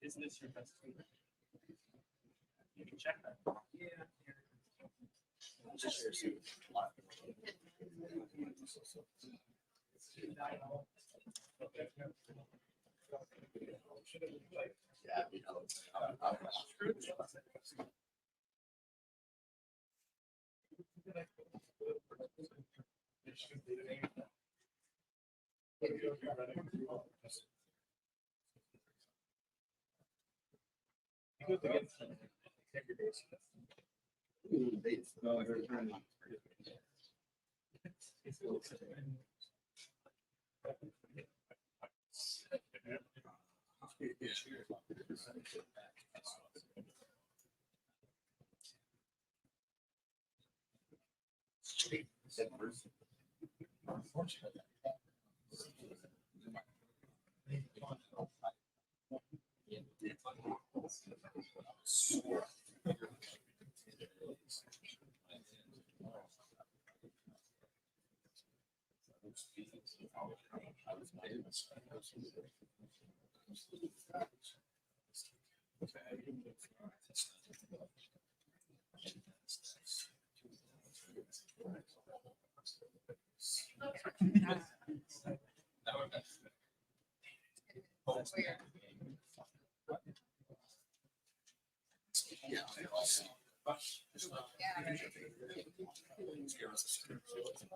Isn't this your best food? You can check that. Yeah.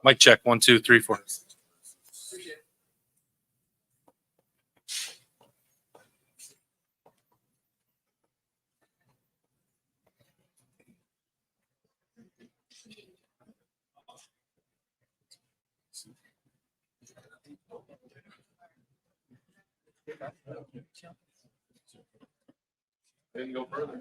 Mic check 1 2 3 4. Didn't go further.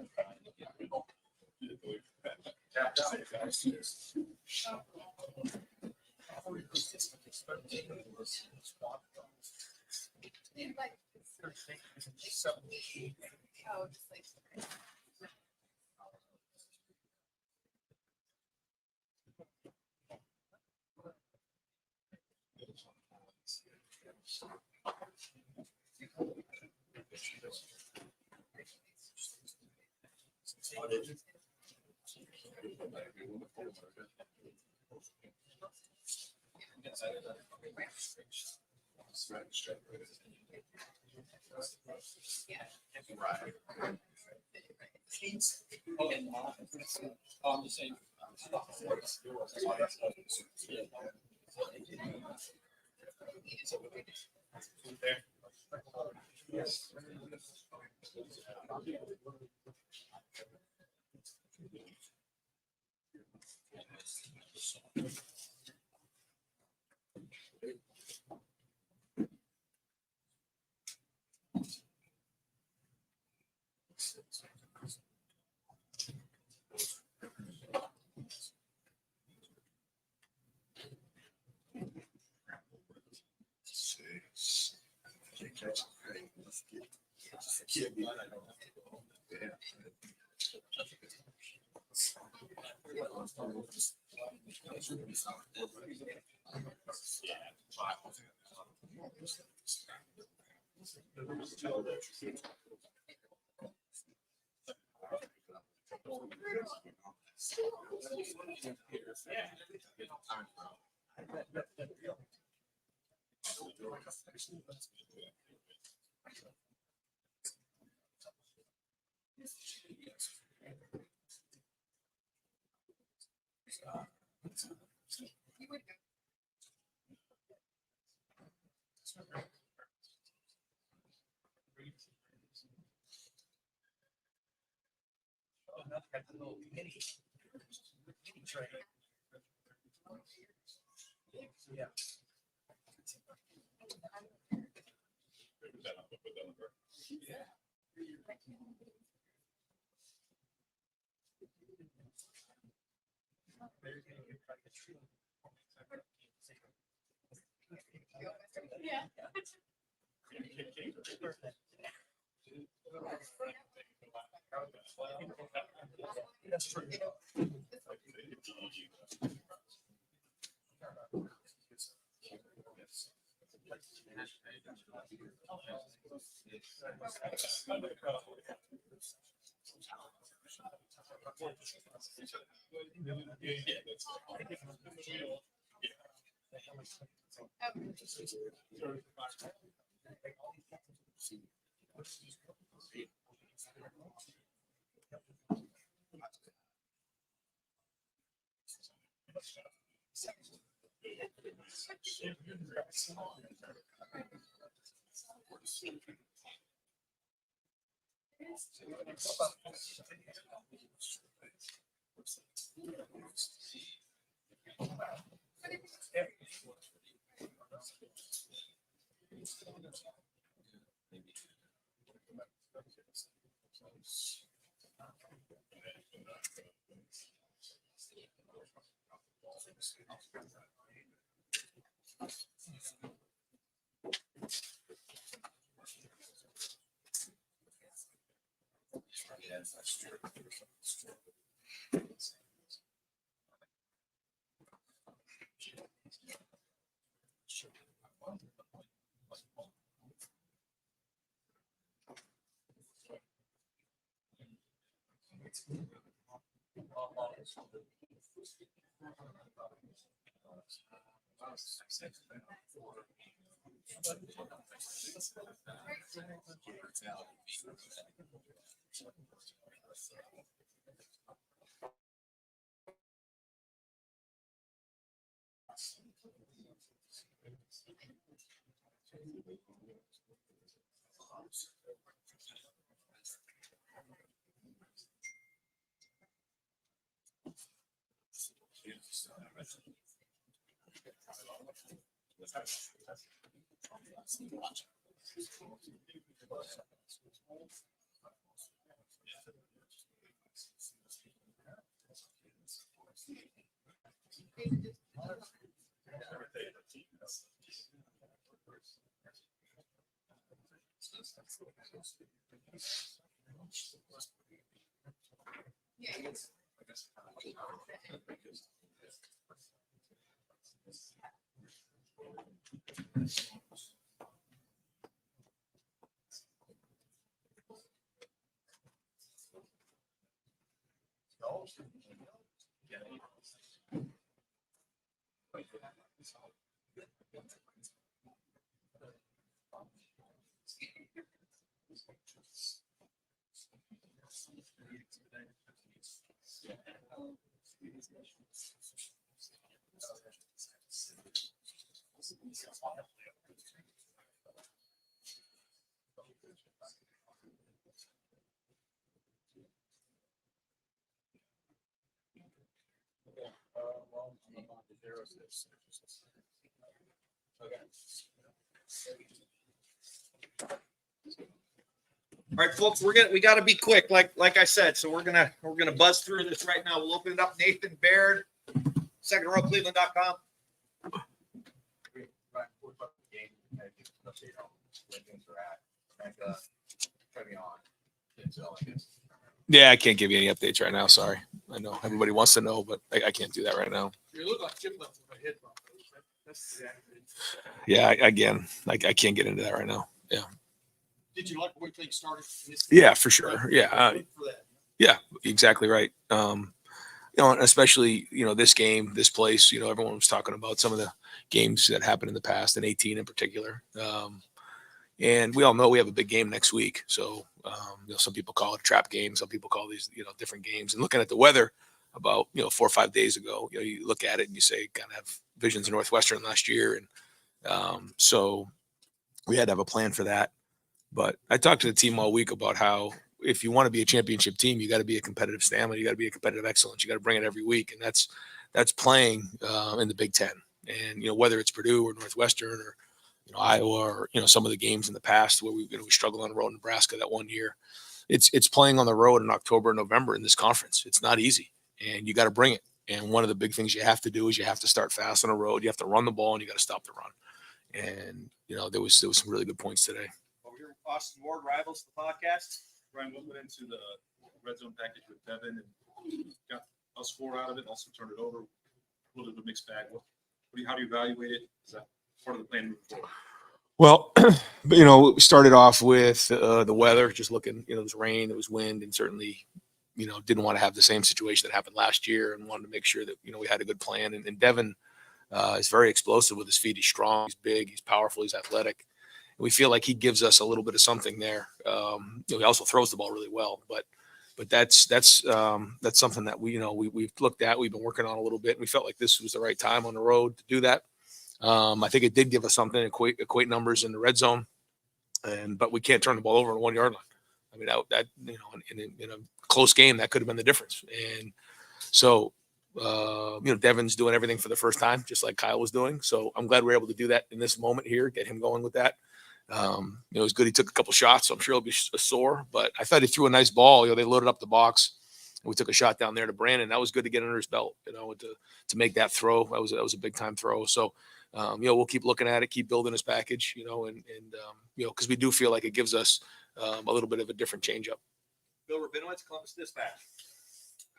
Yeah. That's true. All right, folks, we got to be quick, like I said. So we're gonna buzz through this right now. We'll open it up. Nathan Baird, secondrowcleveland.com. Yeah, I can't give you any updates right now. Sorry. I know everybody wants to know, but I can't do that right now. You look like Chip left with a head bump. That's exactly. Yeah, again, I can't get into that right now. Yeah. Did you like the way things started? Yeah, for sure. Yeah. For that. Yeah, exactly right. And especially, this game, this place, everyone was talking about some of the games that happened in the past, in 18 in particular. And we all know we have a big game next week. So, some people call it a trap game. Some people call these, different games. And looking at the weather about, 4 or 5 days ago, you look at it and you say, kind of have visions of Northwestern last year. And so we had to have a plan for that. But I talked to the team all week about how if you want to be a championship team, you got to be a competitive stamina. You got to be a competitive excellence. You got to bring it every week. And that's playing in the Big Ten. And, whether it's Purdue or Northwestern or, Iowa or, some of the games in the past where we struggled on the road in Nebraska that one year, it's playing on the road in October and November in this conference. It's not easy and you got to bring it. And one of the big things you have to do is you have to start fast on the road. You have to run the ball and you got to stop the run. And, there was some really good points today. Well, Austin Ward, Rivals, the podcast. Ryan, what went into the red zone package with Devin and got us 4 out of it, also turned it over? A little bit of a mixed bag. How do you evaluate it? Is that part of the plan moving forward? Well, we started off with the weather, just looking, it was rain, it was wind, and certainly, didn't want to have the same situation that happened last year and wanted to make sure that, we had a good plan. And Devin is very explosive with his feet. He's strong, he's big, he's powerful, he's athletic. And we feel like he gives us a little bit of something there. He also throws the ball really well, but that's something that we've looked at, we've been working on a little bit, and we felt like this was the right time on the road to do that. I think it did give us something, equate numbers in the red zone, but we can't turn the ball over on the 1 yard line. I mean, that in a close game, that could have been the difference. And so, Devin's doing everything for the first time, just like Kyle was doing. So I'm glad we're able to do that in this moment here, get him going with that. It was good. He took a couple shots, so I'm sure he'll be sore, but I thought he threw a nice ball. They loaded up the box. And we took a shot down there to Brandon. That was good to get under his belt, to make that throw. That was a big time throw. So, we'll keep looking at it, keep building his package, because we do feel like it gives us a little bit of a different change up. Bill Rabinowitz, Columbus Dispatch.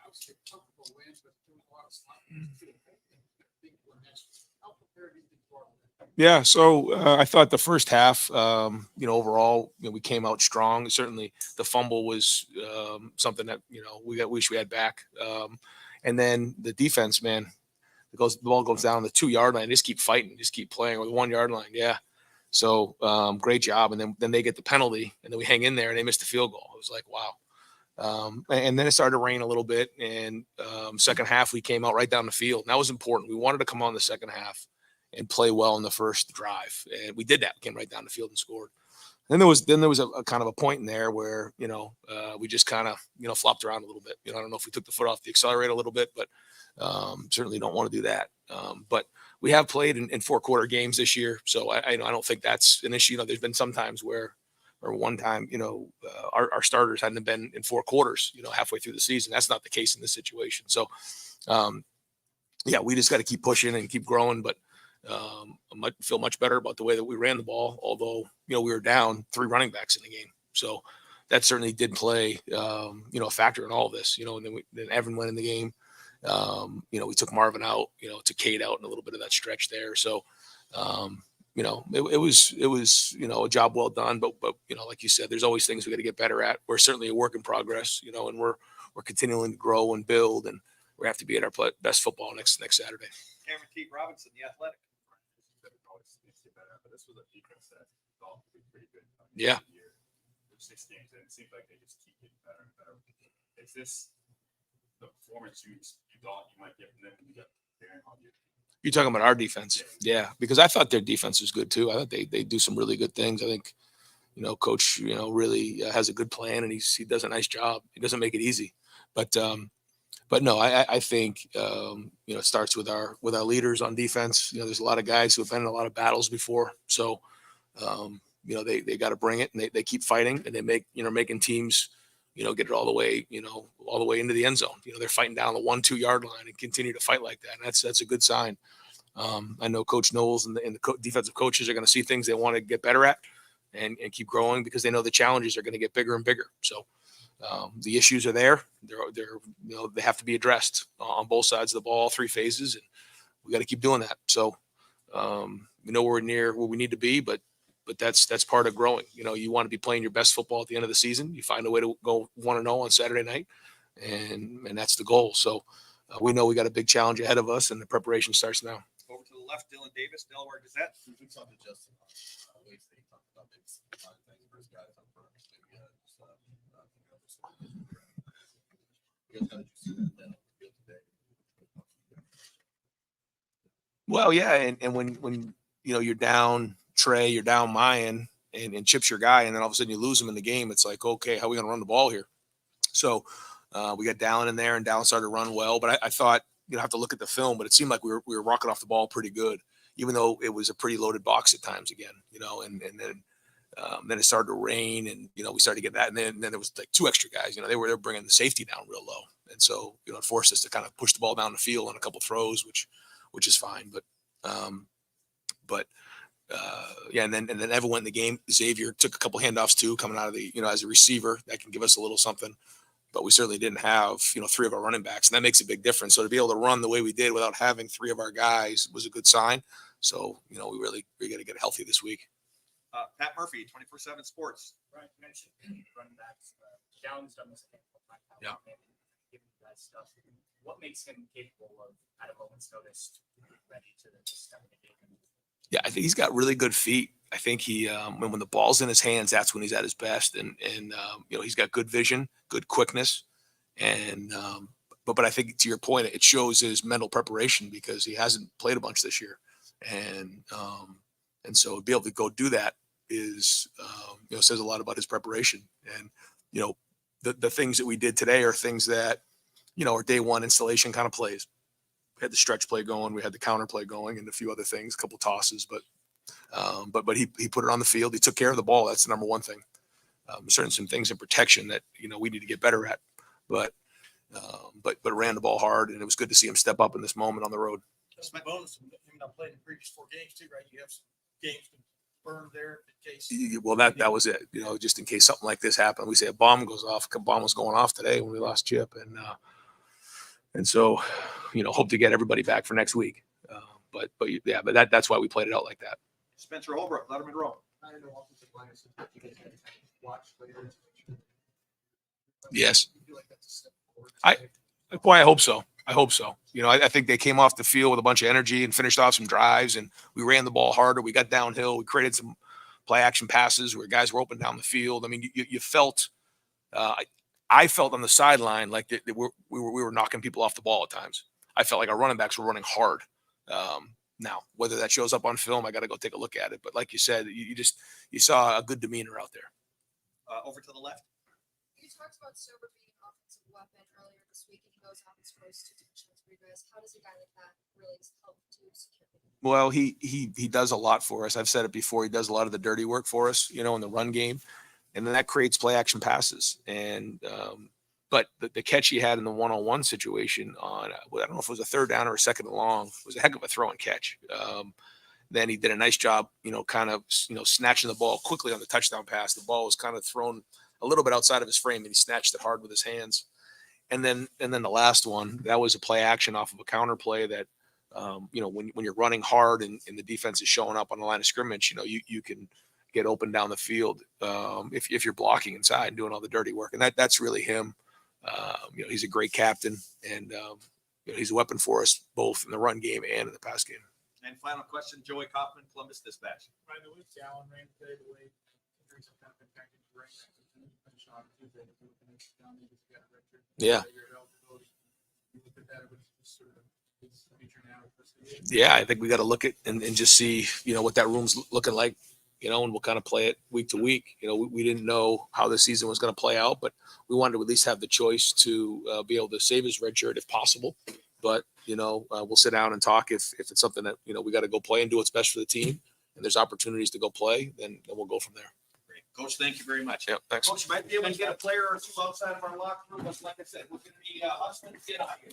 I was a comfortable win, but there was a lot of sliding too. I think we're next. How prepared do you think for that? Yeah, so I thought the first half, overall, we came out strong. Certainly, the fumble was something that we wish we had back. And then the defense, man, the ball goes down the 2 yard line. Just keep fighting, just keep playing, or the 1 yard line. Yeah, so great job. And then they get the penalty, and then we hang in there, and they missed the field goal. It was like, wow. And then it started to rain a little bit, and second half we came out right down the field. And that was important. We wanted to come on the second half and play well in the first drive, and we did that. We came right down the field and scored. Then there was a kind of a point in there where we just kind of flopped around a little bit. I don't know if we took the foot off the accelerator a little bit, but certainly don't want to do that. But we have played in 4-quarter games this year, so I don't think that's an issue. There's been some times or one time, our starters hadn't been in 4 quarters, halfway through the season. That's not the case in this situation. So, we just got to keep pushing and keep growing. But I feel much better about the way that we ran the ball, although, we were down 3 running backs in the game. So that certainly did play, a factor in all of this, and then Evan went in the game. We took Marvin out, took Cade out in a little bit of that stretch there. So, it was, a job well done, but, like you said, there's always things we got to get better at. We're certainly a work in progress, and we're continuing to grow and build, and we have to be at our best football next Saturday. Cameron T. Robinson, The Athletic. But this was a defense that thought would be pretty good. Yeah. 6 games, and it seems like they just keep getting better and better. Is this the performance you thought you might get from them when you got there on you? You're talking about our defense. Yeah, because I thought their defense was good too. I thought they do some really good things. I think, Coach, really has a good plan, and he does a nice job. He doesn't make it easy, but no, I think, it starts with our leaders on defense. There's a lot of guys who have been in a lot of battles before. So, they got to bring it, and they keep fighting, and they making teams, get it all the way into the end zone. They're fighting down the 1-2 yard line and continue to fight like that. And that's a good sign. I know Coach Knowles and the defensive coaches are going to see things they want to get better at and keep growing, because they know the challenges are going to get bigger and bigger. So the issues are there. They have to be addressed on both sides of the ball, 3 phases, and we got to keep doing that. So we're near where we need to be, but that's part of growing. You want to be playing your best football at the end of the season. You find a way to go 1-0 on Saturday night, and that's the goal. So we know we got a big challenge ahead of us, and the preparation starts now. Over to the left, Dylan Davis, Delaware Gazette. We talked to Justin on ways that he talked about maybe some things for his guys up front. Maybe just how did you see that then on the field today? Well, yeah, and when you're down Trey, you're down Mayan, and Chip's your guy, and then all of a sudden you lose him in the game, it's like, okay, how are we going to run the ball here? So we got Dallin in there, and Dallin started to run well, but I thought, I have to look at the film, but it seemed like we were rocking off the ball pretty good, even though it was a pretty loaded box at times again, and then it started to rain, and, we started to get that. And then there was like 2 extra guys, they were bringing the safety down real low. And so, it forced us to kind of push the ball down the field on a couple throws, which is fine. But and then Evan went in the game. Xavier took a couple handoffs too, coming out of the, as a receiver that can give us a little something. But we certainly didn't have, 3 of our running backs, and that makes a big difference. So to be able to run the way we did without having 3 of our guys was a good sign. So, we got to get healthy this week. Pat Murphy, 24/7 Sports. Right, you mentioned running backs. Downs done this a handful of times. Yeah. Giving you guys stuff. What makes him capable of, at a moment's notice, ready to step in the game? Yeah, I think he's got really good feet. I think he, when the ball's in his hands, that's when he's at his best. And he's got good vision, good quickness. And, but I think to your point, it shows his mental preparation because he hasn't played a bunch this year. And so to be able to go do that is, says a lot about his preparation. And, the things that we did today are things that, our day one installation kind of plays. We had the stretch play going, we had the counter play going, and a few other things, a couple tosses, but he put it on the field. He took care of the ball. That's the number one thing. Certain some things in protection that we need to get better at, but ran the ball hard, and it was good to see him step up in this moment on the road. That's my bonus. Him not playing the previous 4 games too, right? You have some games to burn there in case. Well, that was it. Just in case something like this happened, we say a bomb goes off. A bomb was going off today when we lost Chip, and so hope to get everybody back for next week. But that's why we played it out like that. Spencer Holbrook, Lettermen Row. I don't know offensive line is that you guys had to watch later. Yes. You feel like that's a step forward. Boy, I hope so. I think they came off the field with a bunch of energy and finished off some drives, and we ran the ball harder. We got downhill. We created some play action passes where guys were open down the field. I mean, you felt, I felt on the sideline like we were knocking people off the ball at times. I felt like our running backs were running hard. Now, whether that shows up on film, I got to go take a look at it. But like you said, you saw a good demeanor out there. Over to the left. You talked about Sober being an offensive weapon earlier this week, and he goes out and scores 2 touchdowns for you guys. How does a guy like that really help to secure the game? Well, he does a lot for us. I've said it before. He does a lot of the dirty work for us, in the run game, and then that creates play action passes. And but the catch he had in the one-on-one situation on, I don't know if it was a 3rd down or a 2nd and long, was a heck of a throw and catch. Then he did a nice job, snatching the ball quickly on the touchdown pass. The ball was kind of thrown a little bit outside of his frame, and he snatched it hard with his hands. And then the last one, that was a play action off of a counter play that, when you're running hard and the defense is showing up on the line of scrimmage, you can get open down the field if you're blocking inside and doing all the dirty work. And that's really him. He's a great captain, and he's a weapon for us both in the run game and in the pass game. And final question, Joey Kaufman, Columbus Dispatch. Right, the way Allen ran today, the way injuries have kind of impacted the ranks, finish on Tuesday, if you look at it down, you just got Richard. Yeah. Your eligibility. You look at that, it was just sort of his future now. Yeah, I think we got to look at and just see, what that room's looking like, and we'll kind of play it week to week. We didn't know how the season was going to play out, but we wanted to at least have the choice to be able to save his red shirt if possible. But, we'll sit down and talk if it's something that, we got to go play and do what's best for the team, and there's opportunities to go play, then we'll go from there. Great. Coach, thank you very much. Yep, thanks. Coach, you might be able to get a player or 2 outside of our locker room, but like I said, we're going to be hustling to get out here.